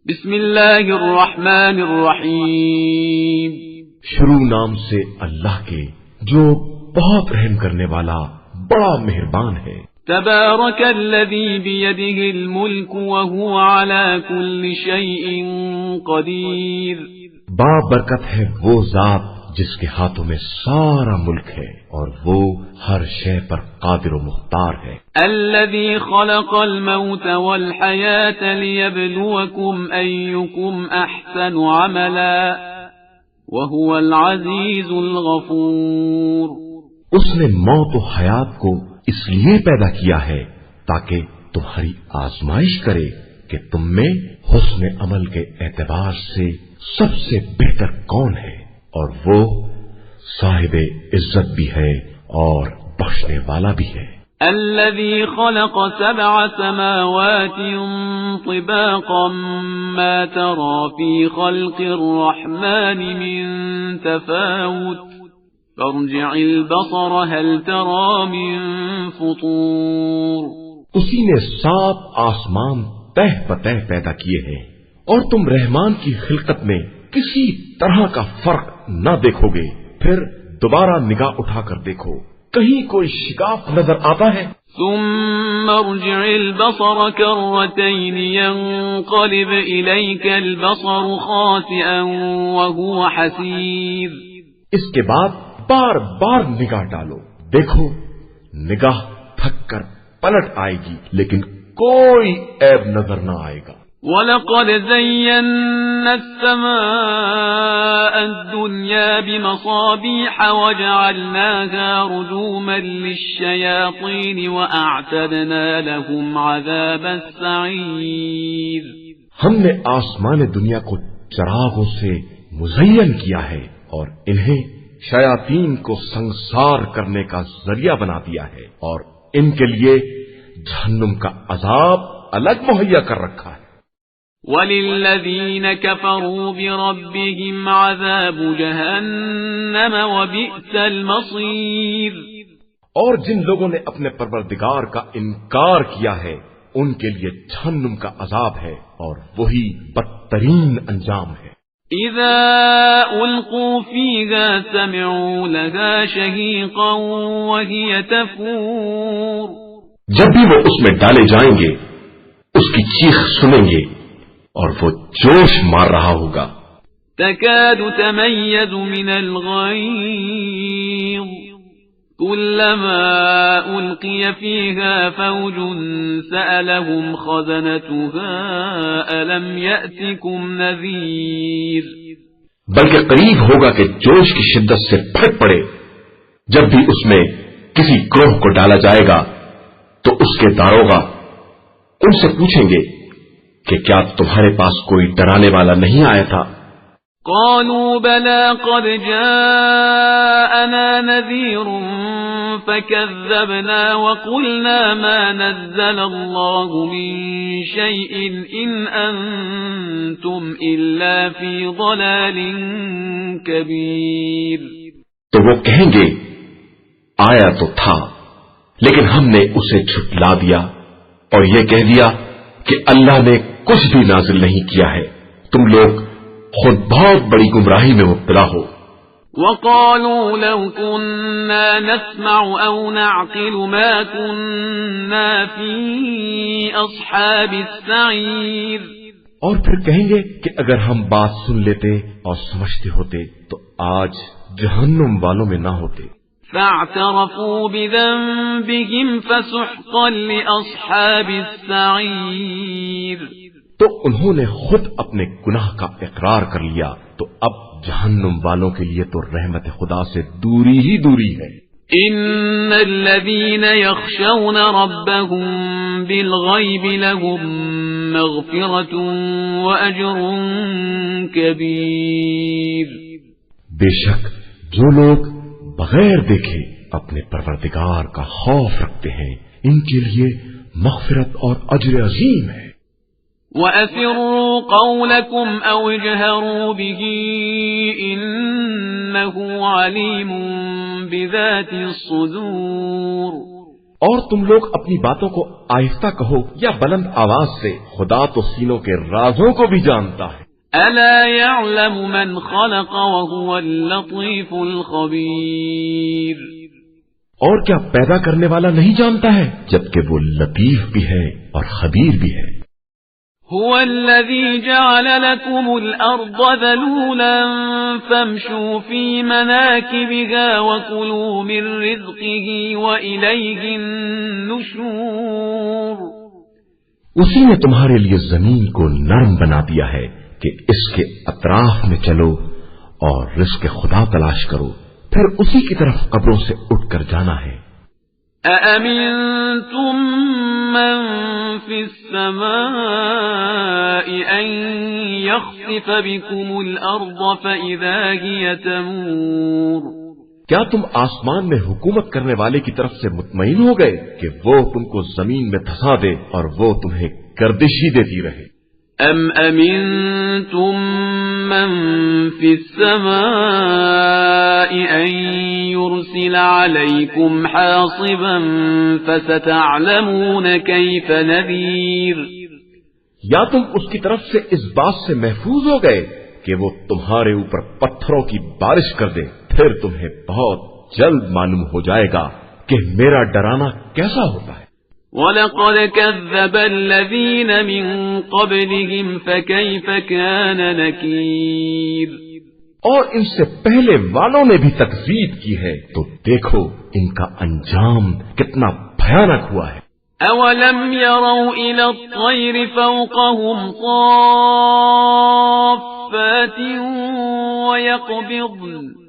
بسم اللہ الرحمن الرحیم۔ شروع نام سے اللہ کے جو بہت رحم کرنے والا بڑا مہربان ہے۔ تبارک الذی بیدہ الملک وہو علی کل شیء قدیر۔ بابرکت ہے وہ ذات جس کے ہاتھوں میں سارا ملک ہے اور وہ ہر شے پر قادر و مختار ہے۔ الذی خلق الموت والحیاة لیبلوکم ایکم احسن عملا وهو العزیز الغفور۔ اس نے موت و حیات کو اس لیے پیدا کیا ہے تاکہ تمہاری آزمائش کرے کہ تم میں حسن عمل کے اعتبار سے سب سے بہتر کون ہے، اور وہ صاحب عزت بھی ہے اور بخشنے والا بھی ہے۔ الذي خلق 7 سماوات طباقا ما ترى في خلق الرحمن من تفاوت فارجع البصر هل ترى من فطور۔ اسی نے 7 آسمان تہ بتہ پیدا کیے ہیں اور تم رحمان کی خلقت میں کسی طرح کا فرق نہ دیکھو گے، پھر دوبارہ نگاہ اٹھا کر دیکھو کہیں کوئی شگاف نظر آتا ہے۔ ثم ارجع البصر كرتين ينقلب إليك البصر خاسئا وهو حسير۔ اس کے بعد بار بار نگاہ ڈالو، دیکھو نگاہ تھک کر پلٹ آئے گی لیکن کوئی عیب نظر نہ آئے گا۔ وَلَقَدْ زَيَّنَّا السَّمَاءَ الدُّنْيَا بِمَصَابِيحَ وَجَعَلْنَاهَا رُجُومًا لِلشَّيَاطِينِ وَأَعْتَدْنَا لَهُمْ عَذَابَ السَّعِيرِ۔ ہم نے آسمان دنیا کو چراغوں سے مزین کیا ہے اور انہیں شیاطین کو سنسار کرنے کا ذریعہ بنا دیا ہے، اور ان کے لیے جہنم کا عذاب الگ مہیا کر رکھا ہے۔ وَلِلَّذِينَ كَفَرُوا بِرَبِّهِمْ عَذَابُ جَهَنَّمَ وَبِئْسَ الْمَصِيرُ۔ اور جن لوگوں نے اپنے پروردگار کا انکار کیا ہے ان کے لیے جہنم کا عذاب ہے اور وہی بدترین انجام ہے۔ اذا القوا فيها سمعوا لها شهيقا وهي تفور۔ جب بھی وہ اس میں ڈالے جائیں گے اس کی چیخ سنیں گے اور وہ جوش مار رہا ہوگا۔ تكاد تميز من الغيظ كلما ألقي فيها فوج سألهم خزنتها ألم يأتكم نذير۔ بلکہ قریب ہوگا کہ جوش کی شدت سے پھٹ پڑے جب بھی اس میں کسی گروہ کو ڈالا جائے گا تو اس کے داروغہ ان سے پوچھیں گے کہ کیا تمہارے پاس کوئی ڈرانے والا نہیں آیا تھا؟ قالوا بلى قد جاءنا نذير فكذبنا وقلنا ما نزل الله من شيء إن أنتم إلا في ضلال كبير۔ تو وہ کہیں گے آیا تو تھا لیکن ہم نے اسے جھٹلا دیا اور یہ کہہ دیا کہ اللہ نے کچھ بھی نازل نہیں کیا ہے، تم لوگ خود بہت بڑی گمراہی میں مبتلا ہو۔ وقالوا لو كنا نسمع أو نعقل ما كنا في أصحاب السعير۔ اور پھر کہیں گے کہ اگر ہم بات سن لیتے اور سمجھتے ہوتے تو آج جہنم والوں میں نہ ہوتے۔ فاعترفوا بذنبهم فسحقا لأصحاب السعير۔ تو انہوں نے خود اپنے گناہ کا اقرار کر لیا تو اب جہنم والوں کے لیے تو رحمت خدا سے دوری ہی دوری ہے۔ ان الذين يخشون ربهم بالغيب لهم مغفرة واجر كبير۔ بے شک جو لوگ بغیر دیکھے اپنے پروردگار کا خوف رکھتے ہیں ان کے لیے مغفرت اور اجر عظیم ہے۔ وَأَسِرُّوا قَوْلَكُمْ أَوْ اجْهَرُوا بِهِ إِنَّهُ عَلِيمٌ بِذَاتِ الصُّدُورِ۔ اور تم لوگ اپنی باتوں کو آہستہ کہو یا بلند آواز سے، خدا تو سینوں کے رازوں کو بھی جانتا ہے۔ ألا يعلم من خلق وهو اللطيف الخبير۔ اور کیا پیدا کرنے والا نہیں جانتا ہے، جبکہ وہ لطیف بھی ہے اور خبیر بھی ہے۔ هو الذي جعل لكم الأرض ذلولا فامشوا في مناكبها وكلوا من رزقه وإليه النشور۔ اسی نے تمہارے لیے زمین کو نرم بنا دیا ہے کہ اس کے اطراف میں چلو اور رزق خدا تلاش کرو، پھر اسی کی طرف قبروں سے اٹھ کر جانا ہے۔ أأمنتم من في السماء أن يخسف بكم الأرض فإذا هي تمور۔ کیا تم آسمان میں حکومت کرنے والے کی طرف سے مطمئن ہو گئے کہ وہ تم کو زمین میں دھسا دے اور وہ تمہیں گردش ہی دیتی رہے؟ أم أمنتم من في السماء أن يرسل عليكم حاصبا فستعلمون كيف نذير۔ یا تم اس کی طرف سے اس بات سے محفوظ ہو گئے کہ وہ تمہارے اوپر پتھروں کی بارش کر دے، پھر تمہیں بہت جلد معلوم ہو جائے گا کہ میرا ڈرانا کیسا ہوتا ہے۔ وَلَقَدْ كَذَّبَ الَّذِينَ مِن قَبْلِهِمْ فَكَيْفَ كَانَ نَكِيرٌ۔ اور ان سے پہلے والوں نے بھی تکذیب کی ہے، تو دیکھو ان کا انجام کتنا بھیانک ہوا ہے۔ أَوَلَمْ يَرَوْا إِلَى الطَّيْرِ فَوْقَهُمْ صَافَّاتٍ وَيَقْبِضْنَ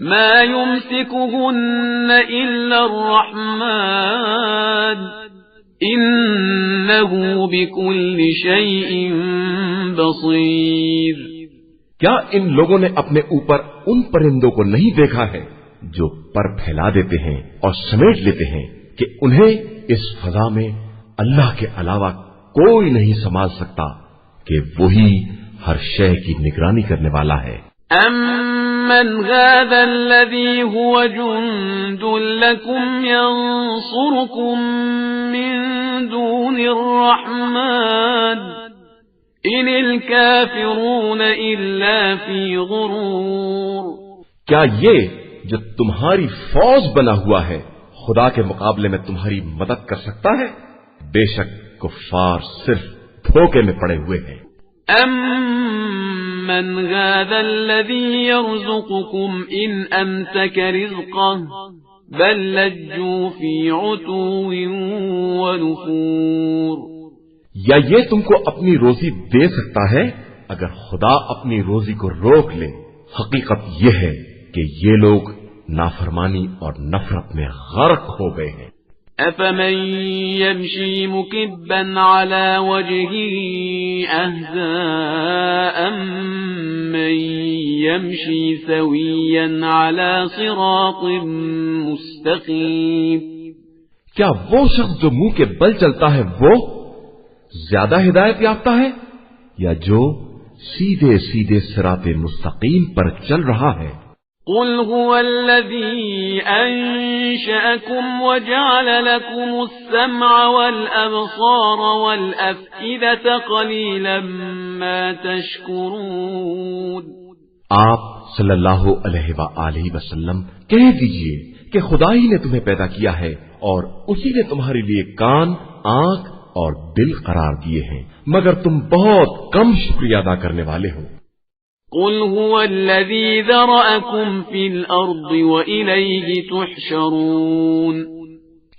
ما يمسكهن إلا الرحمن إنه بكل شيء بصير۔ کیا ان لوگوں نے اپنے اوپر ان پرندوں کو نہیں دیکھا ہے جو پر پھیلا دیتے ہیں اور سمیٹ لیتے ہیں کہ انہیں اس فضا میں اللہ کے علاوہ کوئی نہیں سنبھال سکتا کہ وہی ہر شے کی نگرانی کرنے والا ہے۔ أَمَّنْ هَذَا الَّذِي هُوَ جُنْدٌ لَكُمْ يَنصُرُكُمْ مِنْ دُونِ الرَّحْمَنِ إِنِ الْكَافِرُونَ إِلَّا فِي غُرُورٍ۔ کیا یہ جو تمہاری فوج بنا ہوا ہے خدا کے مقابلے میں تمہاری مدد کر سکتا ہے؟ بے شک کفار صرف دھوکے میں پڑے ہوئے ہیں۔ أَمَّنْ هَذَا الَّذِي يَرْزُقُكُمْ إِنْ أَمْسَكَ رِزْقَهُ بَلْ لَجُّوا فِي عُتُوٍّ وَنُفُورٍ۔ یا یہ تم کو اپنی روزی دے سکتا ہے اگر خدا اپنی روزی کو روک لے؟ حقیقت یہ ہے کہ یہ لوگ نافرمانی اور نفرت میں غرق ہو گئے ہیں۔ أَفَمَن يَمْشِي مُكِبًّا عَلَى وَجْهِهِ أَهْدَىٰ أَمَّن يَمْشِي سَوِيًّا عَلَى صِرَاطٍ مُسْتَقِيمٍ۔ کیا وہ شخص جو منہ کے بل چلتا ہے وہ زیادہ ہدایت یافتہ ہے یا جو سیدھے سیدھے صراط مستقیم پر چل رہا ہے؟ قل هو الذي أنشأكم وجعل لكم السمع والأبصار والأفئدة قليلا ما تشكرون۔ آپ صلی اللہ علیہ وآلہ وسلم کہہ دیجئے کہ خدا ہی نے تمہیں پیدا کیا ہے اور اسی نے تمہارے لیے کان، آنکھ اور دل قرار دیے ہیں، مگر تم بہت کم شکریہ ادا کرنے والے ہو۔ قل هو الذي ذرأكم في الأرض وإليه تحشرون۔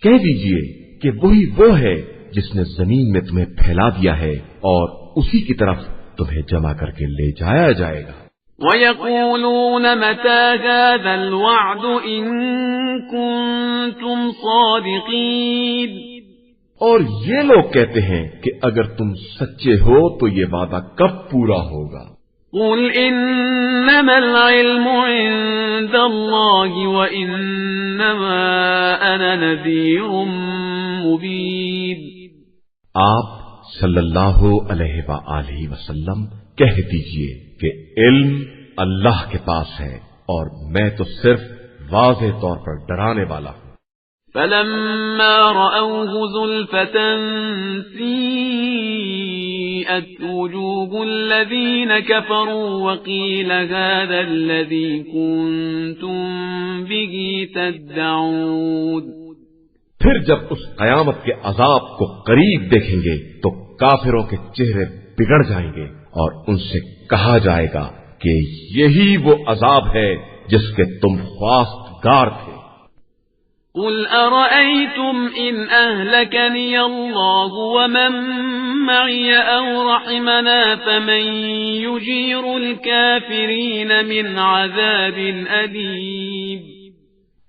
کہہ دیجئے کہ وہی وہ ہے جس نے زمین میں تمہیں پھیلا دیا ہے اور اسی کی طرف تمہیں جمع کر کے لے جایا جائے گا۔ وَيَقُولُونَ مَتَى هَذَا الْوَعْدُ إِن كُنتُمْ صَادِقِينَ۔ اور یہ لوگ کہتے ہیں کہ اگر تم سچے ہو تو یہ وعدہ کب پورا ہوگا؟ قل انما العلم عند الله وانما انا نذير مبين۔ آپ صلی اللہ علیہ وآلہ وسلم کہہ دیجئے کہ علم اللہ کے پاس ہے اور میں تو صرف واضح طور پر ڈرانے والا ہوں۔ فلما رأوه زلفة سيئت وجوه الذين كفروا وقيل هذا الذي كنتم به تدعون. پھر جب اس قیامت کے عذاب کو قریب دیکھیں گے تو کافروں کے چہرے بگڑ جائیں گے اور ان سے کہا جائے گا کہ یہی وہ عذاب ہے جس کے تم خواستگار تھے. قل أرأيتم إن أهلكني الله ومن معي أو رحمنا فمن يجير الكافرين من عذاب أليم.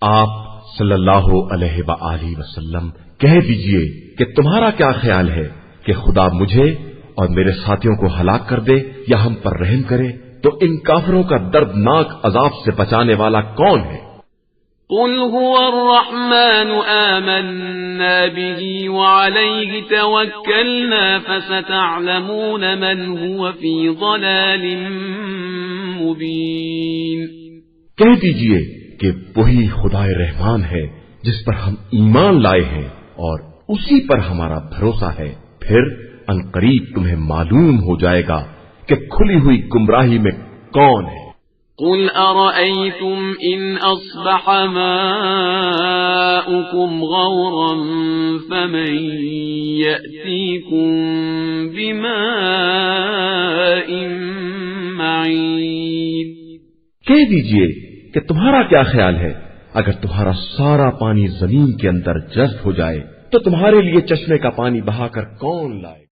آپ صلی اللہ علیہ وآلہ وسلم کہہ دیجئے کہ تمہارا کیا خیال ہے کہ خدا مجھے اور میرے ساتھیوں کو ہلاک کر دے یا ہم پر رحم کرے تو ان کافروں کا دردناک عذاب سے بچانے والا کون ہے؟ قل هو الرحمن آمنا به وعليه توكلنا فستعلمون من هو في ضلال مبين. کہہ دیجئے کہ وہی خدا رحمان ہے جس پر ہم ایمان لائے ہیں اور اسی پر ہمارا بھروسہ ہے. پھر عنقریب تمہیں معلوم ہو جائے گا کہ کھلی ہوئی گمراہی میں کون ہے. قل أرأيتم إن أصبح ماؤكم غورا فمن يأتيكم بماء معين. کہہ دیجئے کہ تمہارا کیا خیال ہے اگر تمہارا سارا پانی زمین کے اندر جذب ہو جائے تو تمہارے لیے چشمے کا پانی بہا کر کون لائے؟